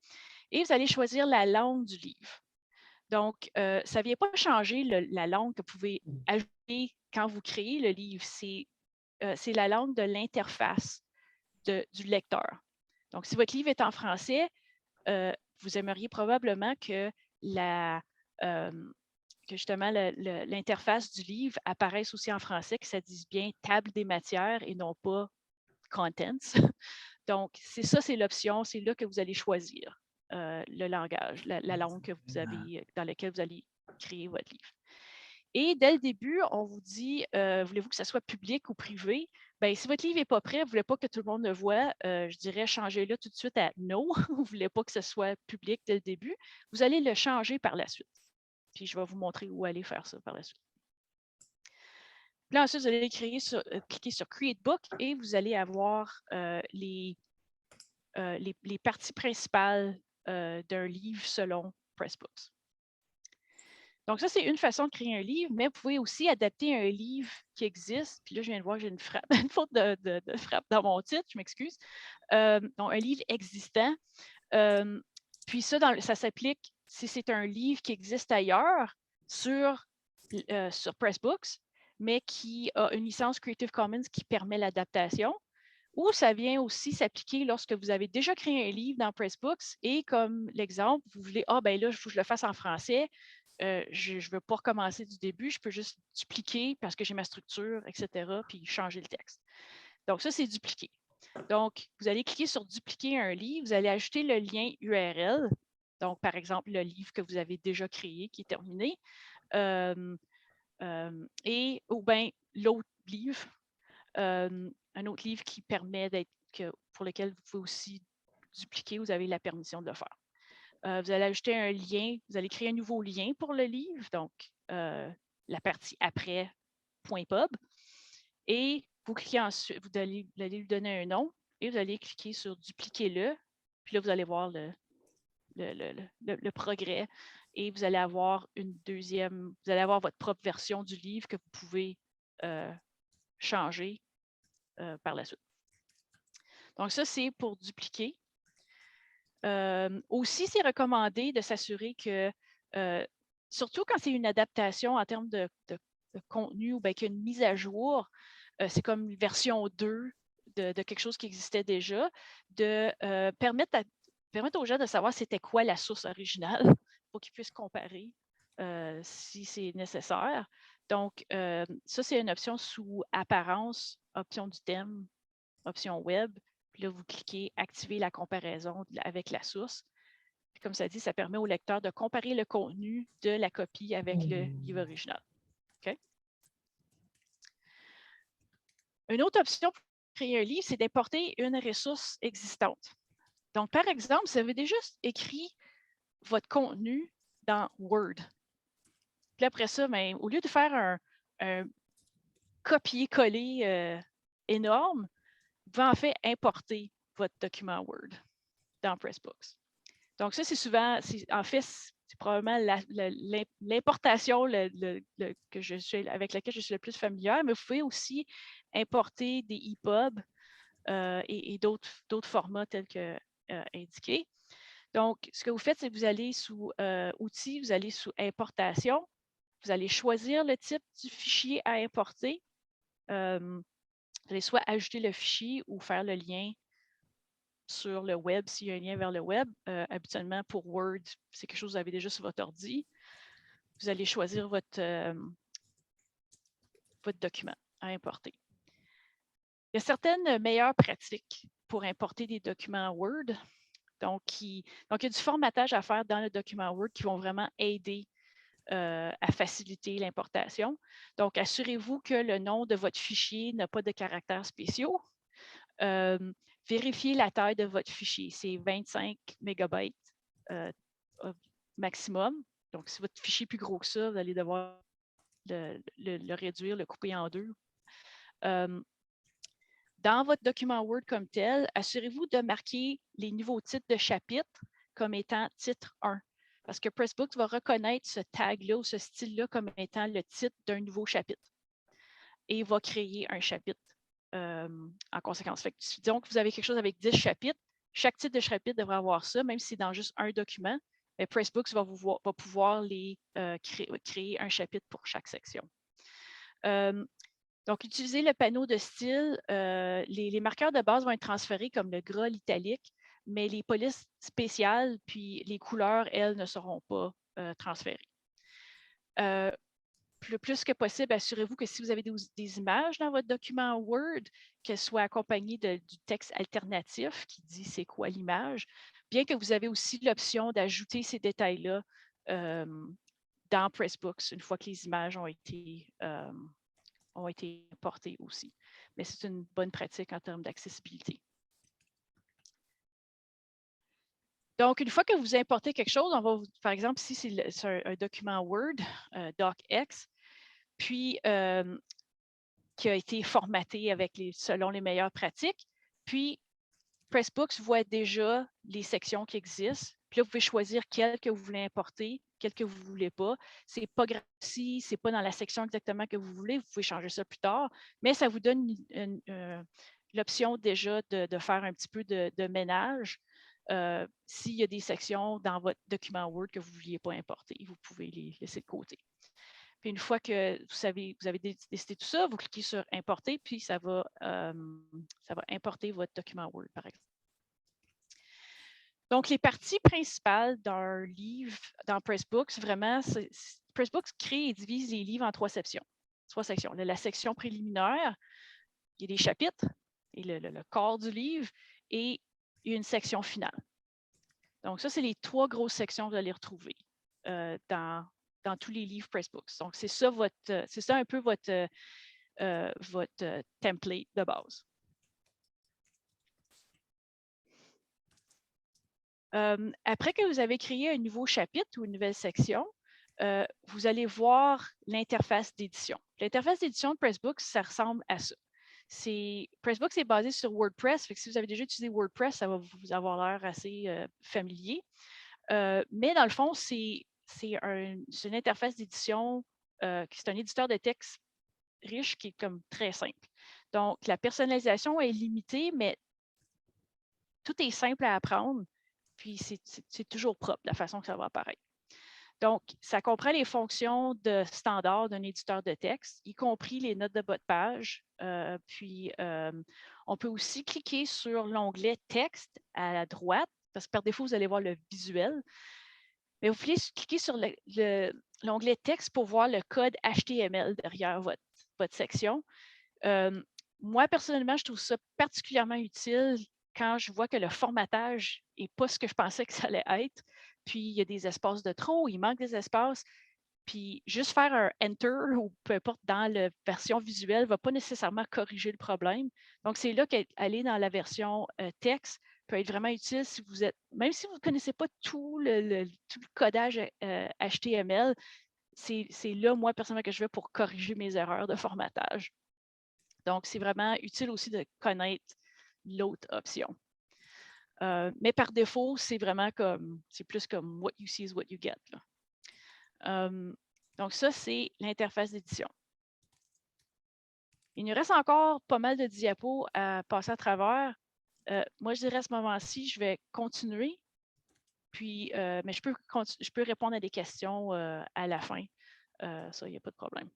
[SPEAKER 2] Et vous allez choisir la langue du livre. Donc, ça ne vient pas changer la langue que vous pouvez ajouter quand vous créez le livre. C'est la langue de l'interface du lecteur. Donc, si votre livre est en français, vous aimeriez probablement que justement l'interface du livre apparaisse aussi en français, que ça dise bien « table des matières » et non pas « contents ». Donc, c'est l'option, c'est là que vous allez choisir le langage, la langue que vous avez, dans laquelle vous allez créer votre livre. Et dès le début, on vous dit, voulez-vous que ça soit public ou privé? Bien, si votre livre n'est pas prêt, vous ne voulez pas que tout le monde le voit, je dirais changez-le tout de suite à no. Vous ne voulez pas que ce soit public dès le début. Vous allez le changer par la suite. Puis, je vais vous montrer où aller faire ça par la suite. Puis là, ensuite, vous allez cliquer sur Create Book et vous allez avoir les parties principales d'un livre selon Pressbooks. Donc, ça, c'est une façon de créer un livre, mais vous pouvez aussi adapter un livre qui existe. Puis là, je viens de voir que j'ai une faute de frappe dans mon titre, je m'excuse. Donc, un livre existant. Puis ça, ça s'applique si c'est un livre qui existe ailleurs sur Pressbooks, mais qui a une licence Creative Commons qui permet l'adaptation. Ou ça vient aussi s'appliquer lorsque vous avez déjà créé un livre dans Pressbooks et comme l'exemple, vous voulez, ben là, il faut que je le fasse en français. Je ne veux pas recommencer du début, je peux juste dupliquer parce que j'ai ma structure, etc., puis changer le texte. Donc, ça, c'est dupliquer. Donc, vous allez cliquer sur dupliquer un livre, vous allez ajouter le lien URL. Donc, par exemple, le livre que vous avez déjà créé, qui est terminé, ou bien l'autre livre, un autre livre qui permet pour lequel vous pouvez aussi dupliquer, vous avez la permission de le faire. Vous allez ajouter un lien, vous allez créer un nouveau lien pour le livre, donc la partie après .pub. Et vous cliquez ensuite, vous allez lui donner un nom et vous allez cliquer sur dupliquer-le. Puis là, vous allez voir le progrès et vous allez avoir vous allez avoir votre propre version du livre que vous pouvez changer par la suite. Donc, ça, c'est pour dupliquer. Aussi, c'est recommandé de s'assurer que, surtout quand c'est une adaptation en termes de contenu ou qu'il y a une mise à jour, c'est comme une version 2 de quelque chose qui existait déjà, de permettre aux gens de savoir c'était quoi la source originale pour qu'ils puissent comparer si c'est nécessaire. Donc, ça, c'est une option sous apparence, option du thème, option web. Puis là, vous cliquez activer la comparaison avec la source. Puis comme ça dit, ça permet au lecteur de comparer le contenu de la copie avec le livre original. OK? Une autre option créer un livre, c'est d'importer une ressource existante. Donc, par exemple, vous avez déjà écrit votre contenu dans Word. Puis après ça, ben, au lieu de faire un copier-coller énorme, vous pouvez en fait importer votre document Word dans Pressbooks. Donc, ça, c'est souvent, en fait, c'est probablement l'importation avec laquelle je suis le plus familière, mais vous pouvez aussi importer des EPUB et d'autres formats tels que indiqués. Donc, ce que vous faites, c'est que vous allez sous Outils, vous allez sous Importation, vous allez choisir le type du fichier à importer. Vous allez soit ajouter le fichier ou faire le lien sur le web, s'il y a un lien vers le web. Habituellement, pour Word, c'est quelque chose que vous avez déjà sur votre ordi. Vous allez choisir votre document à importer. Il y a certaines meilleures pratiques pour importer des documents Word. Donc, il y a du formatage à faire dans le document Word qui vont vraiment aider à faciliter l'importation. Donc, assurez-vous que le nom de votre fichier n'a pas de caractères spéciaux. Vérifiez la taille de votre fichier. C'est 25 mégabytes maximum. Donc, si votre fichier est plus gros que ça, vous allez devoir le réduire, le couper en deux. Dans votre document Word comme tel, assurez-vous de marquer les nouveaux titres de chapitre comme étant titre 1. Parce que Pressbooks va reconnaître ce tag-là ou ce style-là comme étant le titre d'un nouveau chapitre. Et va créer un chapitre en conséquence. Disons que vous avez quelque chose avec 10 chapitres. Chaque titre de chapitre devrait avoir ça, même si c'est dans juste un document. Mais Pressbooks va pouvoir créer un chapitre pour chaque section. Donc, utilisez le panneau de style. Les marqueurs de base vont être transférés comme le gras, l'italique, mais les polices spéciales puis les couleurs, elles, ne seront pas transférées. Le plus que possible, assurez-vous que si vous avez des images dans votre document Word, qu'elles soient accompagnées du texte alternatif qui dit c'est quoi l'image, bien que vous avez aussi l'option d'ajouter ces détails-là dans Pressbooks une fois que les images ont été portées aussi. Mais c'est une bonne pratique en termes d'accessibilité. Donc, une fois que vous importez quelque chose, on va, par exemple, ici, c'est un document Word, DocX, puis qui a été formaté selon les meilleures pratiques. Puis, Pressbooks voit déjà les sections qui existent. Puis là, vous pouvez choisir quelles que vous voulez importer, quelles que vous ne voulez pas. Ce n'est pas grave si ce n'est pas dans la section exactement que vous voulez. Vous pouvez changer ça plus tard. Mais ça vous donne l'option déjà de faire un petit peu de ménage. S'il y a des sections dans votre document Word que vous ne vouliez pas importer, vous pouvez les laisser de côté. Puis une fois que vous avez décidé tout ça, vous cliquez sur « Importer », puis ça va importer votre document Word, par exemple. Donc, les parties principales d'un livre dans Pressbooks, vraiment, Pressbooks crée et divise les livres en trois sections. La section préliminaire, il y a des chapitres, et le corps du livre, et une section finale. Donc, ça, c'est les trois grosses sections que vous allez retrouver dans tous les livres Pressbooks. Donc, c'est ça un peu votre template de base. Après que vous avez créé un nouveau chapitre ou une nouvelle section, vous allez voir l'interface d'édition. L'interface d'édition de Pressbooks, ça ressemble à ça. Pressbooks est basé sur WordPress, fait que si vous avez déjà utilisé WordPress, ça va vous avoir l'air assez familier. Mais dans le fond, c'est une interface d'édition, c'est un éditeur de texte riche qui est comme très simple. Donc, la personnalisation est limitée, mais tout est simple à apprendre, puis c'est toujours propre, la façon que ça va apparaître. Donc, ça comprend les fonctions de standard d'un éditeur de texte, y compris les notes de bas de page. Puis, on peut aussi cliquer sur l'onglet « Texte » à la droite, parce que par défaut, vous allez voir le visuel. Mais vous pouvez cliquer sur l'onglet « Texte » pour voir le code HTML derrière votre section. Moi, personnellement, je trouve ça particulièrement utile quand je vois que le formatage n'est pas ce que je pensais que ça allait être. Puis, il y a des espaces de trop, il manque des espaces. Puis juste faire un Enter ou peu importe dans la version visuelle ne va pas nécessairement corriger le problème. Donc, c'est là qu'aller dans la version texte peut être vraiment utile si vous êtes, même si vous ne connaissez pas tout le codage HTML, c'est là, moi, personnellement, que je vais pour corriger mes erreurs de formatage. Donc, c'est vraiment utile aussi de connaître l'autre option. Mais par défaut, c'est vraiment comme, c'est plus comme what you see is what you get. Donc, ça, c'est l'interface d'édition. Il nous reste encore pas mal de diapos à passer à travers. Moi, je dirais à ce moment-ci, je vais continuer. Puis, mais je peux répondre à des questions à la fin. Ça, il n'y a pas de problème.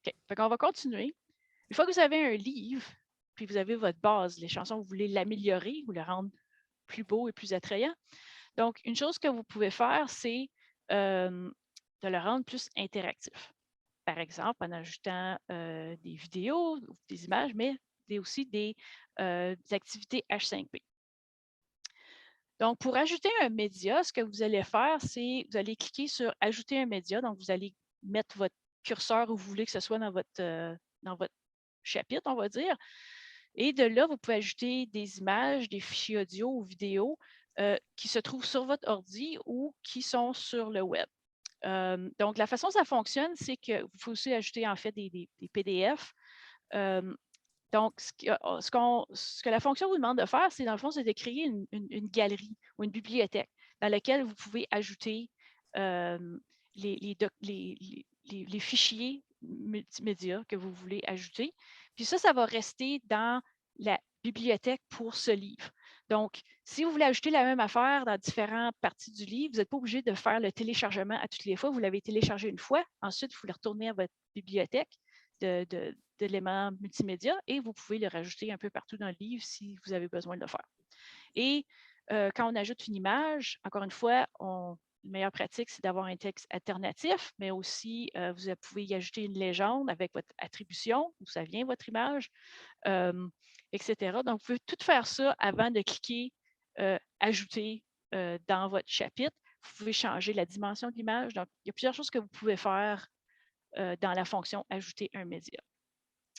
[SPEAKER 2] OK. Fait qu'on va continuer. Une fois que vous avez un livre, puis vous avez votre base, les chansons, vous voulez l'améliorer ou le rendre plus beau et plus attrayant. Donc, une chose que vous pouvez faire, c'est de le rendre plus interactif. Par exemple, en ajoutant des vidéos, des images, mais aussi des activités H5P. Donc, pour ajouter un média, ce que vous allez faire, c'est vous allez cliquer sur « Ajouter un média ». Donc, vous allez mettre votre curseur où vous voulez que ce soit dans votre chapitre, on va dire. Et de là, vous pouvez ajouter des images, des fichiers audio ou vidéo qui se trouvent sur votre ordi ou qui sont sur le web. Donc, la façon dont ça fonctionne, c'est que vous pouvez aussi ajouter en fait des PDF. Donc, ce que la fonction vous demande de faire, c'est dans le fond, c'est de créer une galerie ou une bibliothèque dans laquelle vous pouvez ajouter les fichiers multimédia que vous voulez ajouter. Puis ça va rester dans la bibliothèque pour ce livre. Donc, si vous voulez ajouter la même affaire dans différentes parties du livre, vous n'êtes pas obligé de faire le téléchargement à toutes les fois. Vous l'avez téléchargé une fois. Ensuite, vous le retournez à votre bibliothèque d'éléments multimédia et vous pouvez le rajouter un peu partout dans le livre si vous avez besoin de le faire. Et quand on ajoute une image, encore une fois, la meilleure pratique, c'est d'avoir un texte alternatif, mais aussi, vous pouvez y ajouter une légende avec votre attribution, d'où ça vient votre image, etc. Donc, vous pouvez tout faire ça avant de cliquer « Ajouter » dans votre chapitre. Vous pouvez changer la dimension de l'image. Donc, il y a plusieurs choses que vous pouvez faire dans la fonction « Ajouter un média ».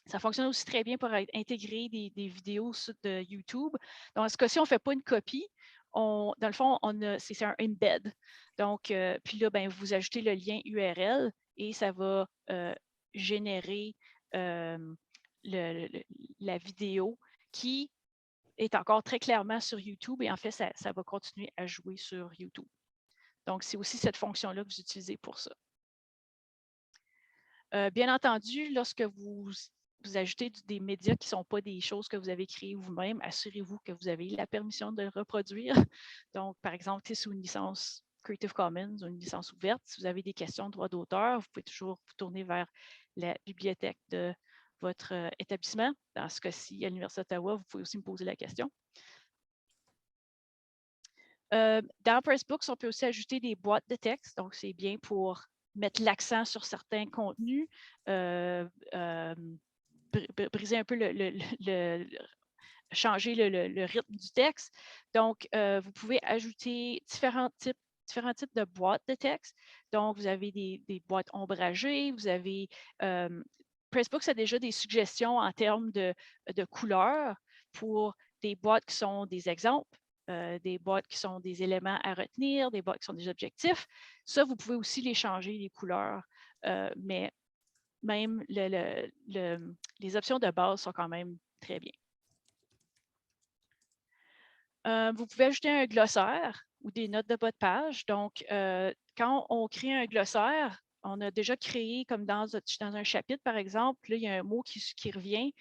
[SPEAKER 2] Ça fonctionne aussi très bien pour intégrer des vidéos de YouTube. Dans ce cas-ci, on ne fait pas une copie. Dans le fond, c'est un embed. Donc, puis là, ben, vous ajoutez le lien URL et ça va générer la vidéo qui est encore très clairement sur YouTube et en fait, ça va continuer à jouer sur YouTube. Donc, c'est aussi cette fonction-là que vous utilisez pour ça. Bien entendu, lorsque vous ajoutez des médias qui ne sont pas des choses que vous avez créées vous-même, assurez-vous que vous avez la permission de le reproduire. Donc, par exemple, sous une licence Creative Commons ou une licence ouverte, si vous avez des questions de droit d'auteur, vous pouvez toujours vous tourner vers la bibliothèque de votre établissement. Dans ce cas-ci, à l'Université d'Ottawa, vous pouvez aussi me poser la question. Dans Pressbooks, on peut aussi ajouter des boîtes de texte. Donc, c'est bien pour mettre l'accent sur certains contenus, briser un peu changer le rythme du texte. Donc, vous pouvez ajouter différents types de boîtes de texte. Donc, vous avez des boîtes ombragées, vous avez Pressbooks a déjà des suggestions en termes de couleurs pour des boîtes qui sont des exemples, des boîtes qui sont des éléments à retenir, des boîtes qui sont des objectifs. Ça, vous pouvez aussi les changer, les couleurs, mais même les options de base sont quand même très bien. Vous pouvez ajouter un glossaire ou des notes de bas de page. Donc, quand on crée un glossaire, on a déjà créé, comme dans un chapitre, par exemple, là, il y a un mot qui revient.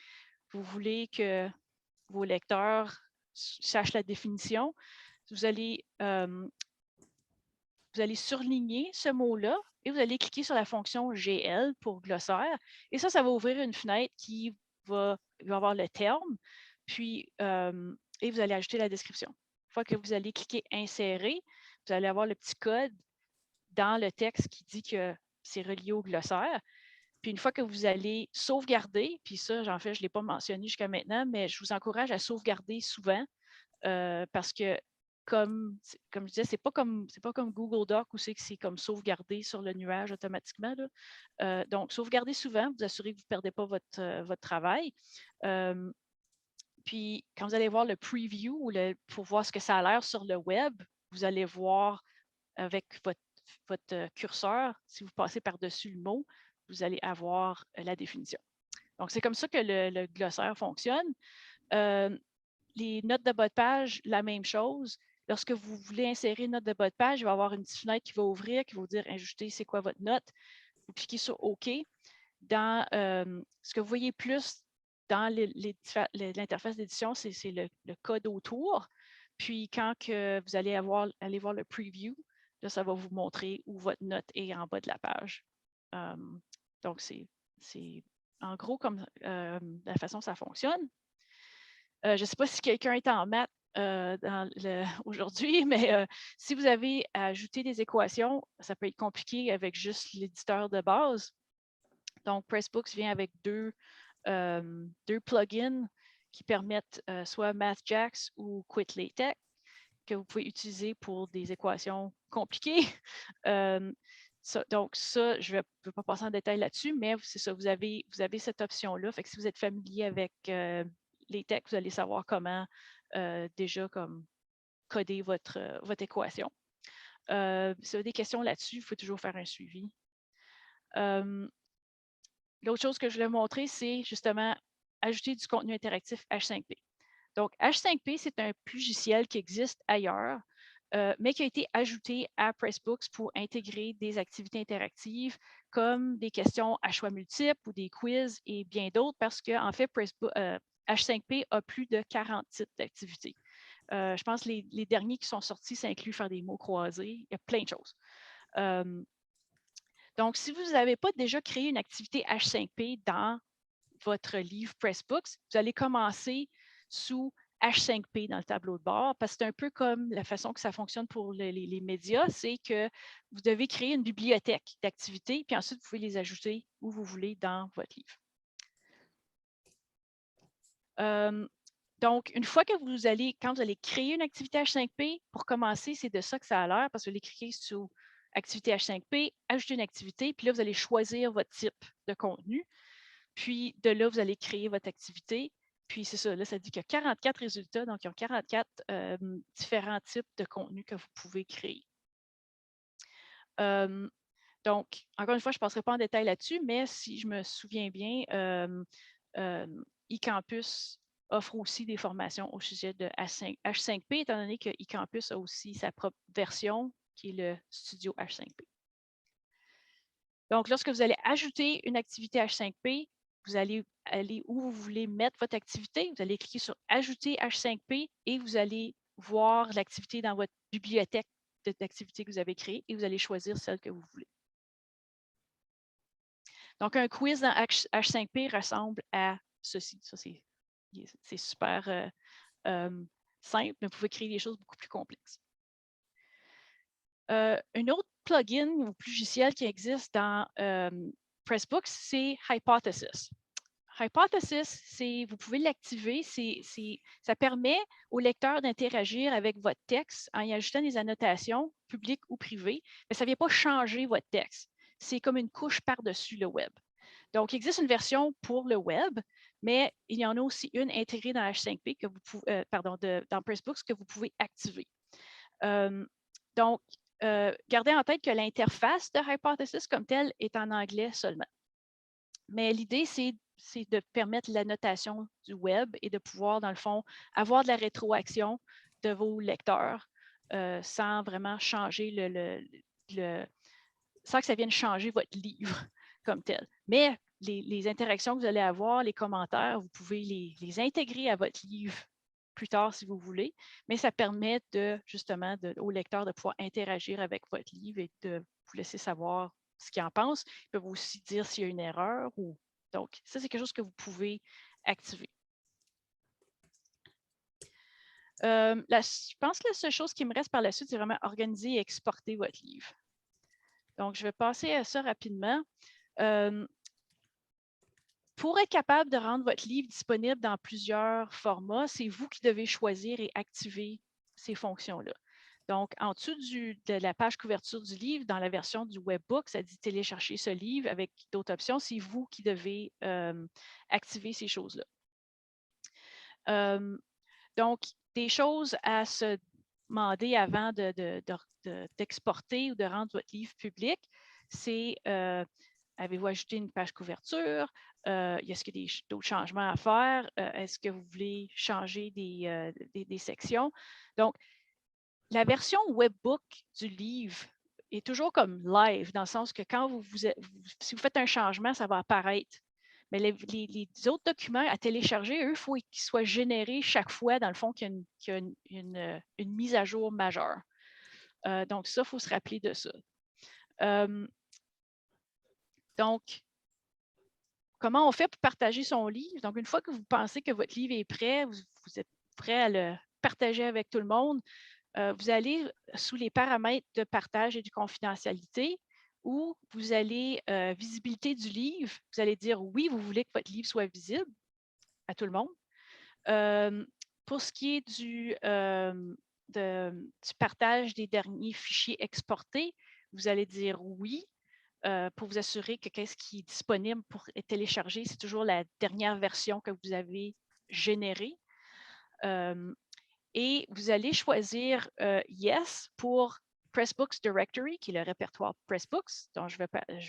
[SPEAKER 2] Vous voulez que vos lecteurs sachent la définition. Vous allez surligner ce mot-là et vous allez cliquer sur la fonction GL pour glossaire. Et ça va ouvrir une fenêtre qui va avoir le terme, puis et vous allez ajouter la description. Une fois que vous allez cliquer Insérer, vous allez avoir le petit code dans le texte qui dit que c'est relié au glossaire. Puis une fois que vous allez sauvegarder, puis ça, en fait, je ne l'ai pas mentionné jusqu'à maintenant, mais je vous encourage à sauvegarder souvent parce que comme je disais, c'est pas comme Google Doc où c'est comme sauvegardé sur le nuage automatiquement, là. Donc, sauvegardez souvent, vous assurez que vous ne perdez pas votre travail. Puis, quand vous allez voir le preview ou pour voir ce que ça a l'air sur le web, vous allez voir avec votre curseur, si vous passez par-dessus le mot, vous allez avoir la définition. Donc, c'est comme ça que le glossaire fonctionne. Les notes de bas de page, la même chose. Lorsque vous voulez insérer une note de bas de page, il va y avoir une petite fenêtre qui va ouvrir, qui va vous dire « Ajouter, c'est quoi votre note? » Vous cliquez sur « OK ». Dans ce que vous voyez plus dans l'interface d'édition, c'est le code autour. Puis, quand vous allez aller voir le preview, là, ça va vous montrer où votre note est en bas de la page. Donc, c'est en gros comme la façon dont ça fonctionne. Je ne sais pas si quelqu'un est en maths aujourd'hui, mais si vous avez à ajouter des équations, ça peut être compliqué avec juste l'éditeur de base. Donc, Pressbooks vient avec deux plugins qui permettent soit MathJax ou QuickLatex que vous pouvez utiliser pour des équations compliquées. Donc, ça, je ne vais pas passer en détail là-dessus, mais c'est ça, vous avez cette option-là. Fait que si vous êtes familier avec LaTeX, vous allez savoir comment déjà comme coder votre équation. Si vous avez des questions là-dessus, il faut toujours faire un suivi. L'autre chose que je voulais montrer, c'est justement ajouter du contenu interactif H5P. Donc, H5P, c'est un logiciel qui existe ailleurs, mais qui a été ajouté à Pressbooks pour intégrer des activités interactives comme des questions à choix multiples ou des quiz et bien d'autres parce qu'en fait, H5P a plus de 40 types d'activités. Je pense que les derniers qui sont sortis, ça inclut faire des mots croisés. Il y a plein de choses. Donc, si vous n'avez pas déjà créé une activité H5P dans votre livre Pressbooks, vous allez commencer sous H5P dans le tableau de bord, parce que c'est un peu comme la façon que ça fonctionne pour les médias, c'est que vous devez créer une bibliothèque d'activités, puis ensuite, vous pouvez les ajouter où vous voulez dans votre livre. Donc, une fois que quand vous allez créer une activité H5P, pour commencer, c'est de ça que ça a l'air, parce que vous allez cliquer sur activité H5P, ajouter une activité, puis là, vous allez choisir votre type de contenu. Puis de là, vous allez créer votre activité. Puis c'est ça, là, ça dit qu'il y a 44 résultats, donc il y a 44 différents types de contenus que vous pouvez créer. Donc, encore une fois, je ne passerai pas en détail là-dessus, mais si je me souviens bien, eCampus offre aussi des formations au sujet de H5P, étant donné que eCampus a aussi sa propre version, qui est le Studio H5P. Donc, lorsque vous allez ajouter une activité H5P, vous allez aller où vous voulez mettre votre activité. Vous allez cliquer sur « Ajouter H5P » et vous allez voir l'activité dans votre bibliothèque d'activités que vous avez créée et vous allez choisir celle que vous voulez. Donc, un quiz dans H5P ressemble à ceci. Ça, c'est super simple, mais vous pouvez créer des choses beaucoup plus complexes. Un autre plugin ou logiciel qui existe dans Pressbooks, c'est Hypothesis. Hypothesis, vous pouvez l'activer. Ça permet au lecteur d'interagir avec votre texte en y ajoutant des annotations publiques ou privées, mais ça ne vient pas changer votre texte. C'est comme une couche par-dessus le web. Donc, il existe une version pour le web, mais il y en a aussi une intégrée dans H5P que vous pouvez, dans Pressbooks que vous pouvez activer. Donc, gardez en tête que l'interface de Hypothesis comme telle est en anglais seulement. Mais l'idée, c'est de permettre l'annotation du web et de pouvoir, dans le fond, avoir de la rétroaction de vos lecteurs sans vraiment changer sans que ça vienne changer votre livre comme tel. Mais les interactions que vous allez avoir, les commentaires, vous pouvez les intégrer à votre livre plus tard si vous voulez, mais ça permet justement au lecteur de pouvoir interagir avec votre livre et de vous laisser savoir ce qu'il en pense. Ils peuvent aussi dire s'il y a une erreur. Donc, ça, c'est quelque chose que vous pouvez activer. Je pense que la seule chose qui me reste par la suite, c'est vraiment organiser et exporter votre livre. Donc, je vais passer à ça rapidement. Pour être capable de rendre votre livre disponible dans plusieurs formats, c'est vous qui devez choisir et activer ces fonctions-là. Donc, en dessous de la page couverture du livre, dans la version du webbook, ça dit télécharger ce livre avec d'autres options. C'est vous qui devez activer ces choses-là. Donc, des choses à se demander avant d'exporter ou de rendre votre livre public, c'est avez-vous ajouté une page couverture? Est-ce qu'il y a d'autres changements à faire? Est-ce que vous voulez changer des sections? Donc, la version webbook du livre est toujours comme live, dans le sens que quand si vous faites un changement, ça va apparaître. Mais les autres documents à télécharger, eux, il faut qu'ils soient générés chaque fois, dans le fond, qu'il y a une mise à jour majeure. Donc, ça, il faut se rappeler de ça. Donc, comment on fait pour partager son livre? Donc, une fois que vous pensez que votre livre est prêt, vous êtes prêt à le partager avec tout le monde, vous allez sous les paramètres de partage et de confidentialité, où vous allez visibilité du livre, vous allez dire oui, vous voulez que votre livre soit visible à tout le monde. Pour ce qui est du partage des derniers fichiers exportés, vous allez dire oui. Pour vous assurer que qu'est-ce qui est disponible pour être téléchargé, c'est toujours la dernière version que vous avez générée. Et vous allez choisir Yes pour Pressbooks Directory, qui est le répertoire Pressbooks, dont je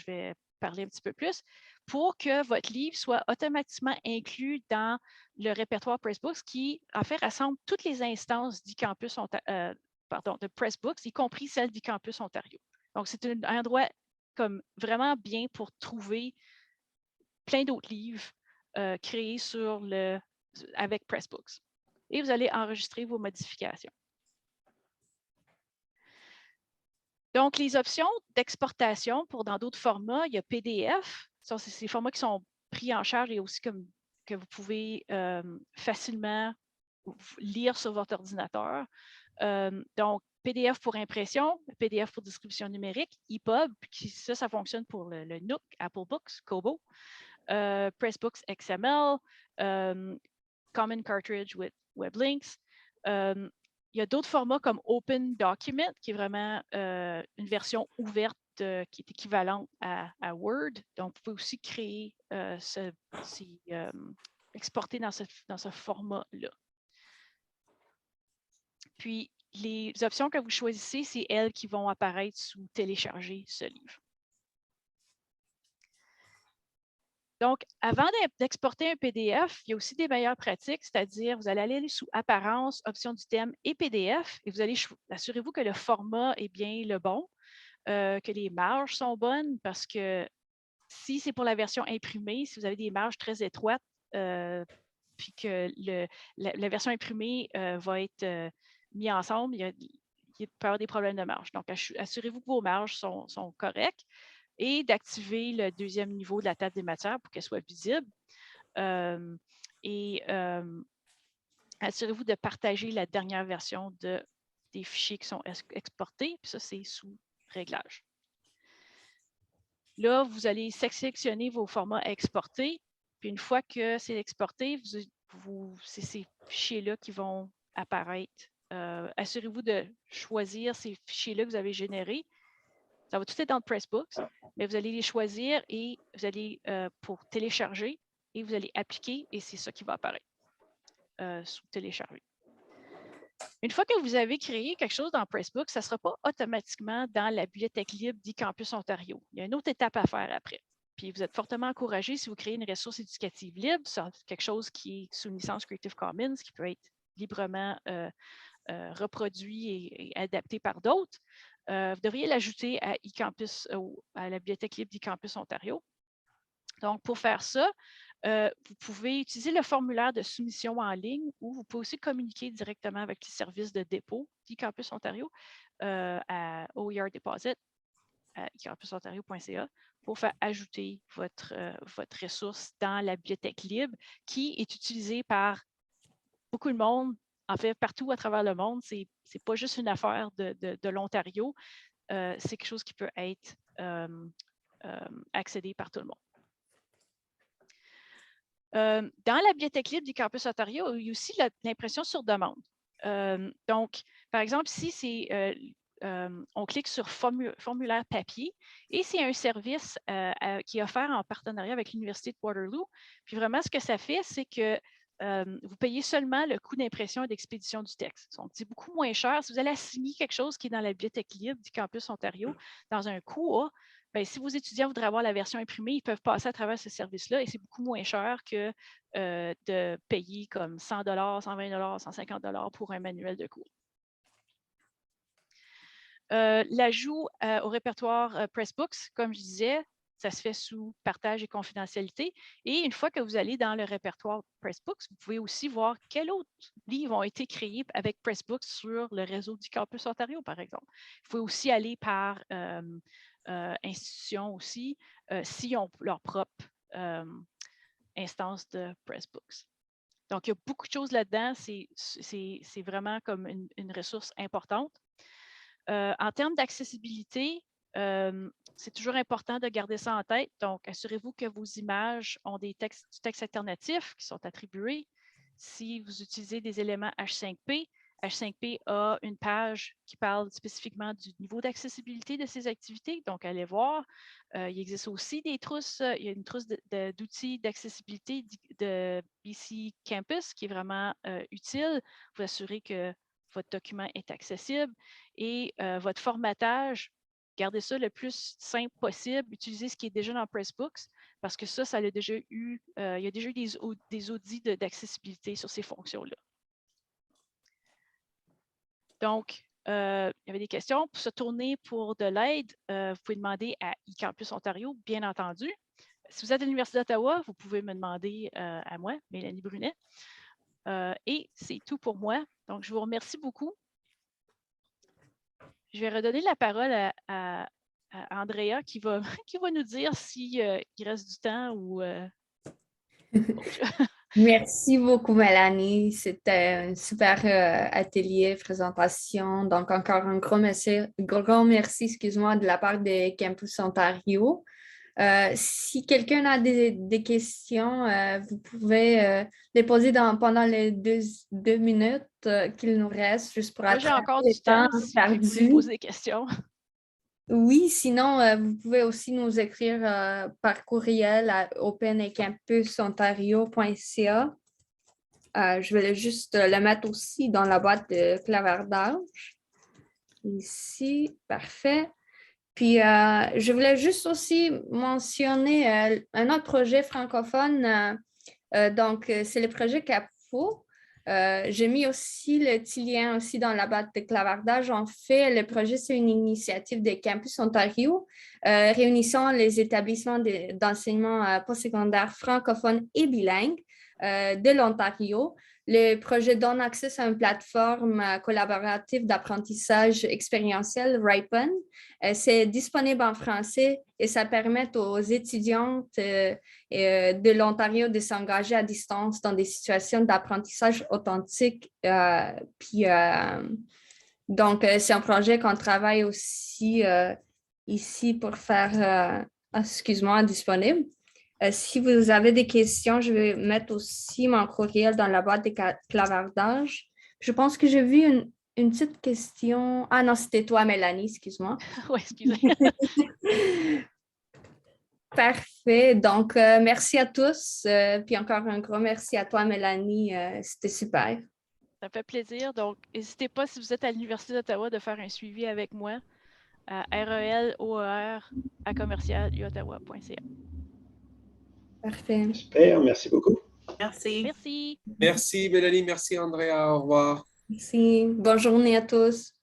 [SPEAKER 2] vais parler un petit peu plus, pour que votre livre soit automatiquement inclus dans le répertoire Pressbooks qui, en fait, rassemble toutes les instances d'eCampus de Pressbooks, y compris celles d'eCampus Ontario. Donc, c'est un endroit comme vraiment bien pour trouver plein d'autres livres créés avec Pressbooks. Et vous allez enregistrer vos modifications. Donc, les options d'exportation dans d'autres formats, il y a PDF. C'est ces formats qui sont pris en charge et aussi que vous pouvez facilement lire sur votre ordinateur. Donc, PDF pour impression, PDF pour distribution numérique, EPUB, ça fonctionne pour le Nook, Apple Books, Kobo, Pressbooks XML, Common Cartridge with WebLinks. Il y a d'autres formats comme Open Document, qui est vraiment une version ouverte qui est équivalente à Word. Donc, vous pouvez aussi créer, exporter dans ce format-là. Puis, les options que vous choisissez, c'est elles qui vont apparaître sous télécharger ce livre. Donc, avant d'exporter un PDF, il y a aussi des meilleures pratiques, c'est-à-dire vous allez aller sous Apparence, Options du thème et PDF, et vous allez assurez-vous que le format est bien le bon, que les marges sont bonnes, parce que si c'est pour la version imprimée, si vous avez des marges très étroites, puis que la version imprimée va être mise ensemble, il peut y avoir des problèmes de marge. Donc, assurez-vous que vos marges sont correctes et d'activer le deuxième niveau de la table des matières pour qu'elle soit visible. Assurez-vous de partager la dernière version des fichiers qui sont exportés. Puis ça, c'est sous réglage. Là, vous allez sélectionner vos formats à exporter. Puis une fois que c'est exporté, c'est ces fichiers-là qui vont apparaître. Assurez-vous de choisir ces fichiers-là que vous avez générés. Ça va tout être dans le Pressbooks, mais vous allez les choisir et vous allez pour télécharger et vous allez appliquer et c'est ça qui va apparaître sous télécharger. Une fois que vous avez créé quelque chose dans Pressbooks, ça ne sera pas automatiquement dans la bibliothèque libre d'eCampus Ontario. Il y a une autre étape à faire après. Puis vous êtes fortement encouragé si vous créez une ressource éducative libre, quelque chose qui est sous licence Creative Commons, qui peut être librement reproduit et adapté par d'autres. Vous devriez l'ajouter à eCampus, à la bibliothèque libre d'eCampus Ontario. Donc, pour faire ça, vous pouvez utiliser le formulaire de soumission en ligne ou vous pouvez aussi communiquer directement avec les services de dépôt d'eCampus Ontario à OER Deposit, à ecampusontario.ca pour faire ajouter votre ressource dans la bibliothèque libre qui est utilisée par beaucoup de monde. En fait, partout à travers le monde, ce n'est pas juste une affaire de l'Ontario, c'est quelque chose qui peut être accédé par tout le monde. Dans la bibliothèque libre du Campus Ontario, il y a aussi l'impression sur demande. Donc, par exemple, ici, on clique sur formulaire papier et c'est un service qui est offert en partenariat avec l'Université de Waterloo. Puis vraiment, ce que ça fait, c'est que vous payez seulement le coût d'impression et d'expédition du texte. Donc, c'est beaucoup moins cher. Si vous allez assigner quelque chose qui est dans la bibliothèque libre du campus Ontario, dans un cours, bien, si vos étudiants voudraient avoir la version imprimée, ils peuvent passer à travers ce service-là et c'est beaucoup moins cher que de payer comme 100 $, 120 $, 150 $ pour un manuel de cours. L'ajout au répertoire Pressbooks, comme je disais, ça se fait sous partage et confidentialité. Et une fois que vous allez dans le répertoire Pressbooks, vous pouvez aussi voir quels autres livres ont été créés avec Pressbooks sur le réseau du Campus Ontario, par exemple. Vous pouvez aussi aller par institution aussi, s'ils ont leur propre instance de Pressbooks. Donc, il y a beaucoup de choses là-dedans. C'est vraiment comme une ressource importante. En termes d'accessibilité, c'est toujours important de garder ça en tête. Donc, assurez-vous que vos images ont du texte alternatif qui sont attribués. Si vous utilisez des éléments H5P, H5P a une page qui parle spécifiquement du niveau d'accessibilité de ces activités. Donc, allez voir. Il existe aussi des trousses. Il y a une trousse d'outils d'accessibilité de BC Campus qui est vraiment utile. Vous assurez que votre document est accessible et votre formatage, gardez ça le plus simple possible. Utilisez ce qui est déjà dans Pressbooks parce que ça a déjà eu, il y a déjà eu des audits d'accessibilité sur ces fonctions-là. Donc, il y avait des questions. Pour se tourner pour de l'aide, vous pouvez demander à eCampus Ontario, bien entendu. Si vous êtes à l'Université d'Ottawa, vous pouvez me demander à moi, Mélanie Brunet. Et c'est tout pour moi. Donc, je vous remercie beaucoup. Je vais redonner la parole à Andrea qui va nous dire s'il reste du temps ou...
[SPEAKER 1] Merci beaucoup, Mélanie. C'était un super atelier, présentation. Donc, encore un grand merci, excuse-moi, de la part de Campus Ontario. Si quelqu'un a des questions, vous pouvez les poser pendant les deux minutes qu'il nous reste, juste pour
[SPEAKER 2] Moi, j'ai encore du temps si vous voulez poser des questions.
[SPEAKER 1] Oui, sinon, vous pouvez aussi nous écrire par courriel à open@campusontario.ca. Je vais juste le mettre aussi dans la boîte de clavardage. Ici, parfait. Puis, je voulais juste aussi mentionner un autre projet francophone. Donc, c'est le projet CAPFO. J'ai mis aussi le petit lien aussi dans la boîte de clavardage. En fait, le projet, c'est une initiative de Campus Ontario réunissant les établissements d'enseignement postsecondaire francophones et bilingues de l'Ontario. Le projet donne accès à une plateforme collaborative d'apprentissage expérientiel, Ripen. C'est disponible en français et ça permet aux étudiantes de l'Ontario de s'engager à distance dans des situations d'apprentissage authentique. Donc, c'est un projet qu'on travaille aussi ici pour faire, excuse-moi, disponible. Si vous avez des questions, je vais mettre aussi mon courriel dans la boîte de clavardage. Je pense que j'ai vu une petite question. Ah non, c'était toi, Mélanie, excuse-moi.
[SPEAKER 2] Oui, excusez.
[SPEAKER 1] Parfait. Donc, merci à tous. Puis encore un gros merci à toi, Mélanie. C'était super.
[SPEAKER 2] Ça me fait plaisir. Donc, n'hésitez pas, si vous êtes à l'Université d'Ottawa, de faire un suivi avec moi à reloer@commercialuottawa.ca.
[SPEAKER 1] Parfait.
[SPEAKER 3] Super, merci beaucoup.
[SPEAKER 4] Merci.
[SPEAKER 2] Merci.
[SPEAKER 5] Merci Mélanie, merci Andrea, au revoir.
[SPEAKER 1] Merci. Bonne journée à tous.